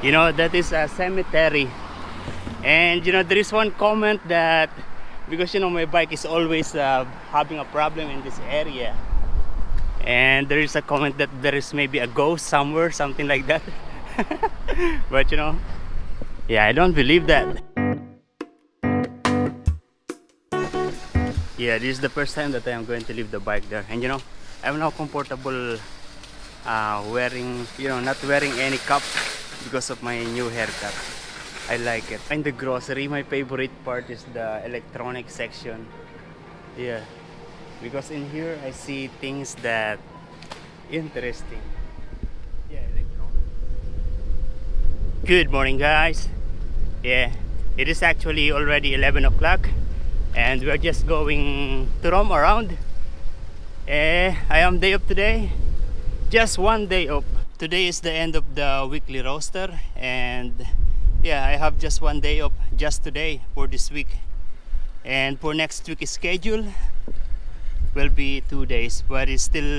You know, that is a cemetery. And you know, there is one comment that because you know my bike is always having a problem in this area, and there is a comment that there is maybe a ghost somewhere, something like that. But you know, yeah, I don't believe that. Yeah, this is the first time that I am going to leave the bike there, and you know, I'm now comfortable wearing, you know, not wearing any cap because of my new haircut. I like it. In the grocery, my favorite part is the electronic section. Yeah, because in here I see things that interesting. Yeah, electronic. Good morning, guys. Yeah, it is actually already 11 o'clock and we're just going to roam around. I am day off today. Just one day off. Today is the end of the weekly roster, and yeah, I have just one day off just today for this week. And for next week's schedule will be 2 days, but it's still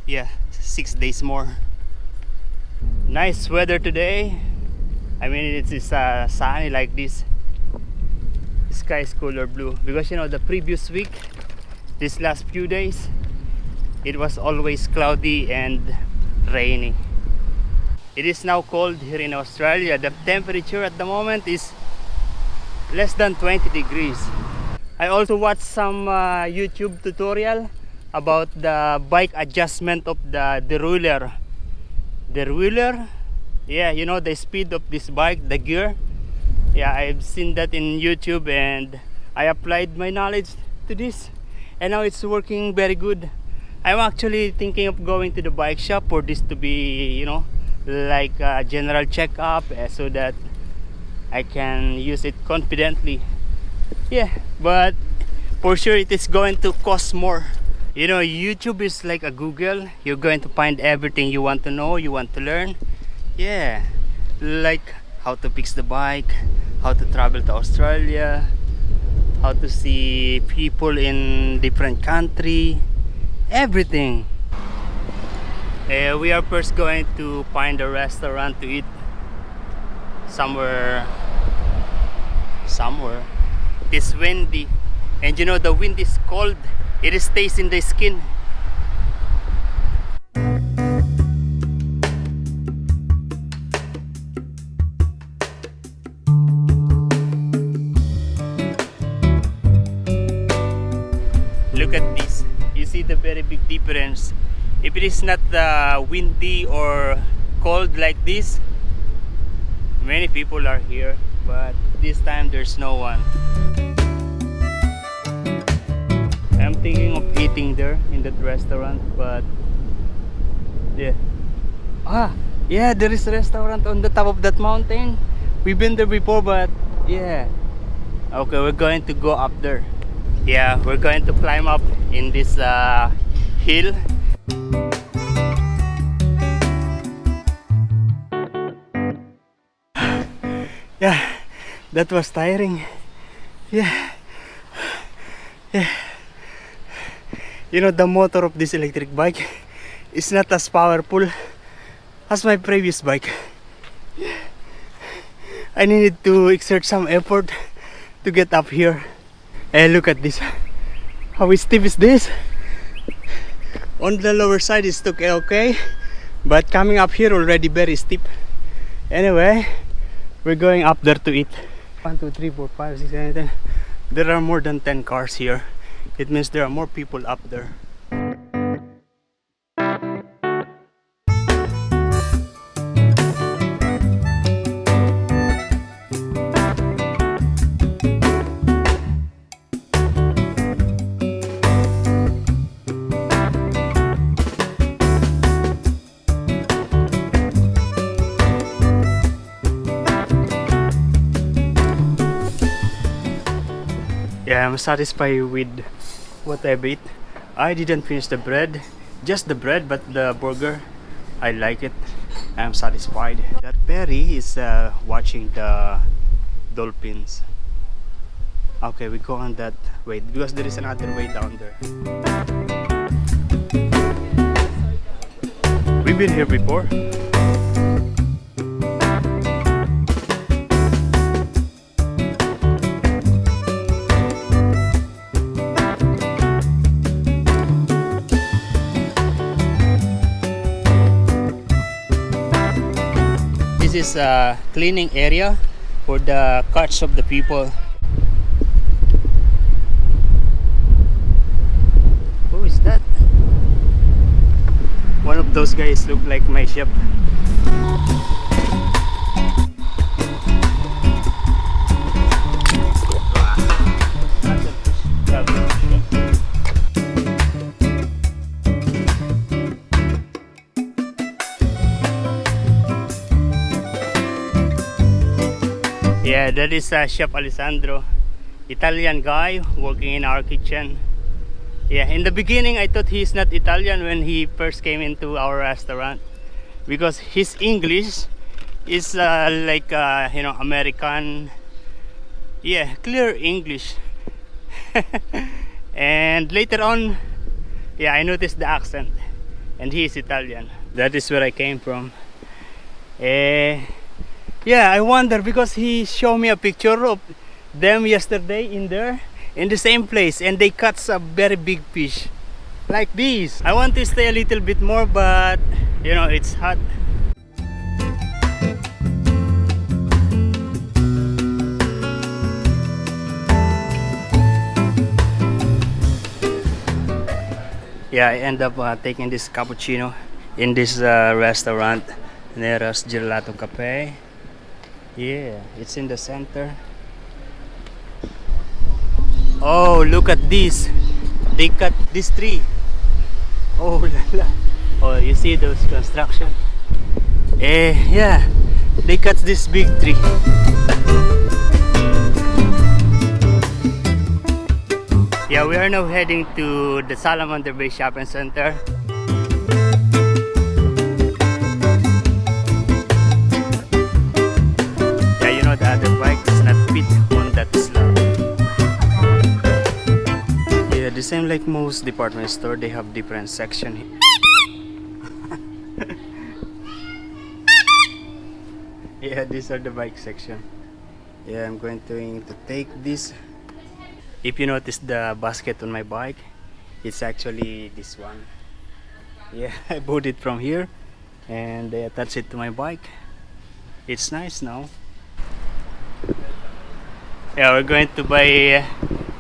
yeah, 6 days more. Nice weather today. I mean, it's sunny like this. The sky is cooler blue because you know the previous week, this last few days, it was always cloudy and rainy. It is now cold here in Australia. The temperature at the moment is less than 20 degrees. I also watched some YouTube tutorial about the bike adjustment of the derailleur. Derailleur? Yeah, you know the speed of this bike, the gear. Yeah, I've seen that in YouTube and I applied my knowledge to this, and now it's working very good. I'm actually thinking of going to the bike shop for this to be, you know, like a general checkup so that I can use it confidently. Yeah, but for sure it is going to cost more. You know, YouTube is like a Google. You're going to find everything you want to know, you want to learn. Yeah, like how to fix the bike, how to travel to Australia, how to see people in different country, everything. We are first going to find a restaurant to eat somewhere. It's windy, and you know the wind is cold. It stays in the skin. Look at this. You see the very big difference. If it is not windy or cold like this, many people are here, but this time there's no one. I'm thinking of eating there in that restaurant, but yeah. Yeah, there is a restaurant on the top of that mountain. We've been there before, but yeah. Okay, we're going to go up there. Yeah, we're going to climb up in this hill. Yeah, that was tiring. Yeah. You know, the motor of this electric bike is not as powerful as my previous bike. I needed to exert some effort to get up here. And look at this. How steep is this? On the lower side it's okay, but coming up here already very steep. Anyway, we're going up there to eat. 1, 2, 3, 4, 5, 6, 7, 10. There are more than 10 cars here. It means there are more people up there. Yeah, I'm satisfied with what I've ate. I didn't finish the bread, just the bread, but the burger, I like it. I'm satisfied. That Perry is watching the dolphins. Okay, we go on that way because there is another way down there. We've been here before. this is a cleaning area for the carts of the people. Who is that? One of those guys look like my chef. Yeah, that is Chef Alessandro, Italian guy working in our kitchen. Yeah, in the beginning I thought he's not Italian when he first came into our restaurant, because his English is like American. Yeah, clear English. And later on, yeah, I noticed the accent, and he is Italian. That is where I came from. Yeah, I wonder, because he showed me a picture of them yesterday in there, in the same place, and they caught a very big fish like this. I want to stay a little bit more, but you know, it's hot. Yeah, I end up taking this cappuccino in this restaurant, Neras Gelato Cafe. Yeah, it's in the center. Oh, look at this. They cut this tree. Oh la la. Oh, you see those construction? Yeah, they cut this big tree. Yeah, we are now heading to the Salamander Bay Shopping Center. Yeah, you know, the other bike is not fit on that slab. Yeah, the same like most department store, they have different section here. Yeah, these are the bike section. Yeah, I'm going to take this. If you notice the basket on my bike, it's actually this one. Yeah, I bought it from here and they attach it to my bike. It's nice now. Yeah, we're going to buy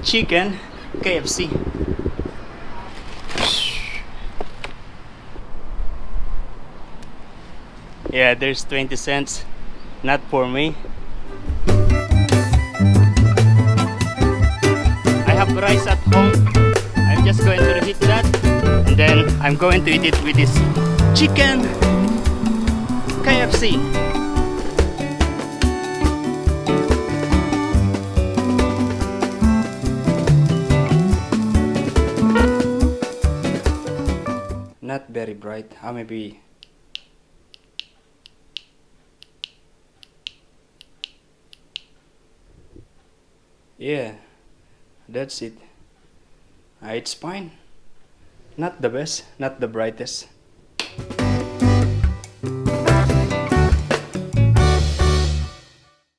chicken, KFC. Yeah, there's 20 cents, not for me. I have rice at home. I'm just going to reheat that, and then I'm going to eat it with this chicken KFC. Not very bright. Maybe. Yeah, that's it. It's fine. Not the best, not the brightest.